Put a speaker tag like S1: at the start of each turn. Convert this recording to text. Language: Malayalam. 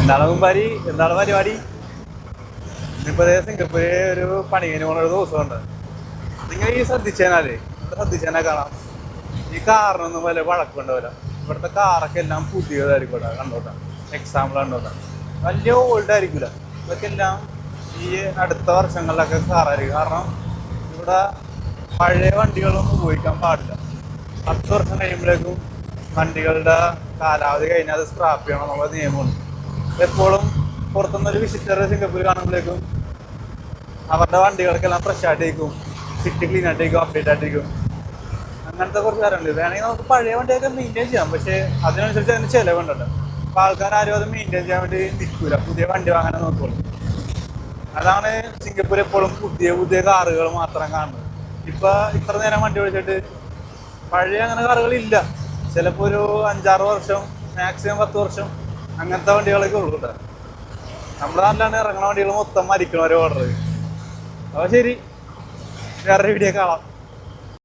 S1: എന്താണ് മുമ്പാരി, എന്താണ് പരിപാടി? ഇന്നിപ്പോ സിംഗപ്പൂര് ഒരു പണികന് പോണ ഒരു ദിവസമുണ്ട്. നിങ്ങൾ ഈ ശ്രദ്ധിച്ചേനാ കാണാം, ഈ കാറിനൊന്നും വല്ല വഴക്കുണ്ടാവില്ല. ഇവിടുത്തെ കാറൊക്കെ എല്ലാം പുതിയതായിരിക്കും. ഇവിടെ കണ്ടോട്ടെ, എക്സാമ്പിൾ കണ്ടോട്ടെ, വലിയ ഓൾഡ് ആയിരിക്കില്ല. ഇതൊക്കെ എല്ലാം ഈ അടുത്ത വർഷങ്ങളിലൊക്കെ കാറായിരിക്കും. കാരണം ഇവിടെ പഴയ വണ്ടികളൊന്നും ഉപയോഗിക്കാൻ പാടില്ല. 10 വർഷം കഴിയുമ്പോഴേക്കും വണ്ടികളുടെ കാലാവധി കഴിഞ്ഞാൽ അത് സ്ക്രാപ്പ് ചെയ്യണം എന്നുള്ള നിയമമുണ്ട്. എപ്പോഴും പുറത്തുനിന്നൊരു വിസിറ്റർ സിംഗപ്പൂർ കാണുമ്പോഴേക്കും അവരുടെ വണ്ടികൾക്കെല്ലാം ഫ്രഷ് ആയിട്ടേക്കും, സിറ്റി ക്ലീൻ ആയിട്ടേക്കും, അപ്ഡേറ്റ് ആയിട്ടേക്കും. അങ്ങനത്തെ കുറച്ച് കാര്യമുണ്ട്. വേണമെങ്കിൽ നമുക്ക് പഴയ വണ്ടിയൊക്കെ മെയിൻറ്റെയിൻ ചെയ്യാം, പക്ഷേ അതിനനുസരിച്ച് അതിന് ചിലവുണ്ടല്ലോ. അപ്പോൾ ആൾക്കാരും അത് മെയിൻറ്റെയിൻ ചെയ്യാൻ വേണ്ടി നിൽക്കൂല, പുതിയ വണ്ടി വാങ്ങാൻ നോക്കുള്ളൂ. അതാണ് സിംഗപ്പൂർ എപ്പോഴും പുതിയ പുതിയ കാറുകൾ മാത്രം കാണുന്നത്. ഇത്ര നേരം വണ്ടി ഓടിച്ചിട്ട് പഴയ അങ്ങനെ കാറുകളില്ല. ചിലപ്പോൾ ഒരു 5-6 വർഷം, മാക്സിമം 10 വർഷം അങ്ങനത്തെ വണ്ടികളൊക്കെ ഉള്ളൂ. നമ്മുടെ നാട്ടിലാണ് ഇറങ്ങുന്ന വണ്ടികൾ മൊത്തം മരിക്കണവരെ ഓർഡർ. അപ്പോൾ ശരി, വേറെ വീഡിയോ കാണാം.